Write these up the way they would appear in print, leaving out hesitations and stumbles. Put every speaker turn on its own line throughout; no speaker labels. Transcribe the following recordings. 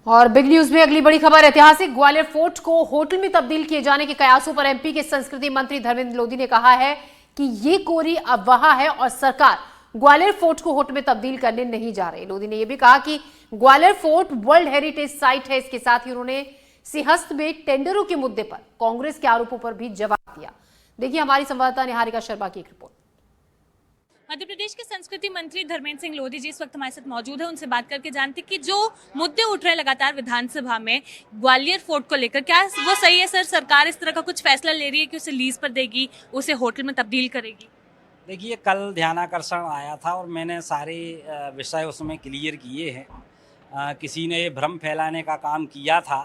और big news में अगली बड़ी खबर, ऐतिहासिक ग्वालियर फोर्ट को होटल में तब्दील किए जाने के कयासों पर एमपी के संस्कृति मंत्री धर्मेंद्र लोधी ने कहा है कि ये कोरी अफवाह है और सरकार ग्वालियर फोर्ट को होटल में तब्दील करने नहीं जा रही। लोधी ने यह भी कहा कि Gwalior fort world heritage site है। इसके साथ ही उन्होंने सिंहस्थ में टेंडरों के मुद्दे पर कांग्रेस के आरोपों पर भी जवाब दिया। देखिए हमारी संवाददाता निहारिका शर्मा की एक रिपोर्ट।
मध्य प्रदेश के संस्कृति मंत्री धर्मेंद्र सिंह लोधी जी इस वक्त हमारे साथ मौजूद है। उनसे बात करके जानते कि जो मुद्दे उठ रहे हैं लगातार विधानसभा में ग्वालियर फोर्ट को लेकर, क्या वो सही है सर? सरकार इस तरह का कुछ फैसला ले रही है कि उसे लीज पर देगी, उसे होटल में तब्दील करेगी?
देखिए, कल ध्यानाकर्षण आया था और मैंने सारे विषय उसमें क्लियर किए हैं। किसी ने ये भ्रम फैलाने का काम किया था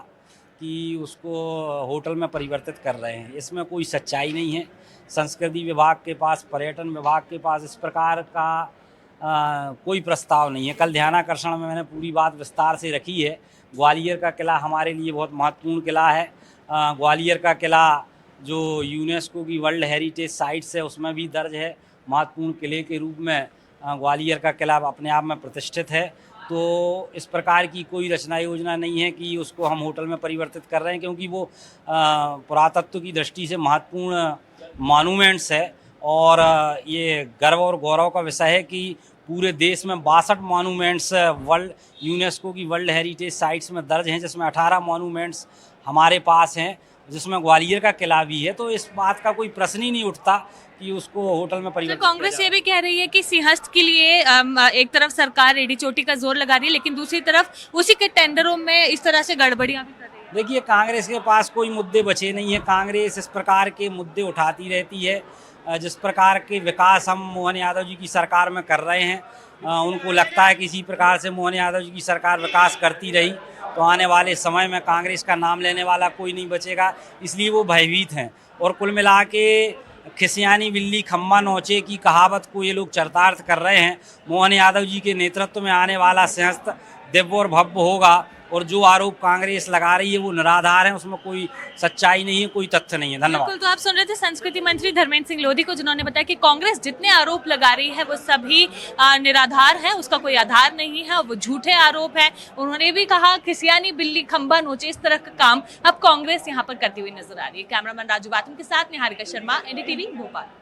कि उसको होटल में परिवर्तित कर रहे हैं, इसमें कोई सच्चाई नहीं है। संस्कृति विभाग के पास, पर्यटन विभाग के पास इस प्रकार का कोई प्रस्ताव नहीं है। कल ध्यानाकर्षण में मैंने पूरी बात विस्तार से रखी है। ग्वालियर का किला हमारे लिए बहुत महत्वपूर्ण किला है। ग्वालियर का किला जो यूनेस्को की वर्ल्ड हेरिटेज साइट्स है उसमें भी दर्ज है। महत्वपूर्ण किले के रूप में ग्वालियर का किला अपने आप में प्रतिष्ठित है। तो इस प्रकार की कोई रचना योजना नहीं है कि उसको हम होटल में परिवर्तित कर रहे हैं, क्योंकि वो पुरातत्व की दृष्टि से महत्वपूर्ण मॉन्यूमेंट्स है। और ये गर्व और गौरव का विषय है कि पूरे देश में 62 मॉन्यूमेंट्स वर्ल्ड यूनेस्को की वर्ल्ड हेरिटेज साइट्स में दर्ज हैं, जिसमें 18 मॉन्यूमेंट्स हमारे पास हैं, जिसमें ग्वालियर का किला भी है। तो इस बात का कोई प्रश्न ही नहीं उठता कि उसको होटल में परिवर्तित।
तो कांग्रेस ये भी कह रही है कि सिंहस्थ के लिए एक तरफ सरकार एड़ी चोटी का जोर लगा रही है, लेकिन दूसरी तरफ उसी के टेंडरों में इस तरह से गड़बड़ियां भी कर रही है।
देखिए, कांग्रेस के पास कोई मुद्दे बचे नहीं है। कांग्रेस इस प्रकार के मुद्दे उठाती रहती है। जिस प्रकार के विकास हम मोहन यादव जी की सरकार में कर रहे हैं, उनको लगता है कि इसी प्रकार से मोहन यादव जी की सरकार विकास करती रही तो आने वाले समय में कांग्रेस का नाम लेने वाला कोई नहीं बचेगा। इसलिए वो भयभीत हैं। और कुल मिला के खिसियानी बिल्ली खम्बा नोचे की कहावत को ये लोग चरितार्थ कर रहे हैं। मोहन यादव जी के नेतृत्व में आने वाला सिंहस्थ दिव्य और भव्य होगा। और जो आरोप कांग्रेस लगा रही है वो निराधार है, उसमें कोई सच्चाई नहीं है, कोई तथ्य नहीं है। धन्यवाद।
बिल्कुल, तो आप सुन रहे थे संस्कृति मंत्री धर्मेंद्र सिंह लोधी को, जिन्होंने बताया कि कांग्रेस जितने आरोप लगा रही है वो सभी निराधार है, उसका कोई आधार नहीं है, वो झूठे आरोप है। उन्होंने भी कहा खिसियानी बिल्ली खंबा नोचे, इस तरह का काम अब कांग्रेस यहाँ पर करती हुई नजर आ रही है। कैमरामैन राजू बातम के साथ निहारिका शर्मा, एनडीटीवी भोपाल।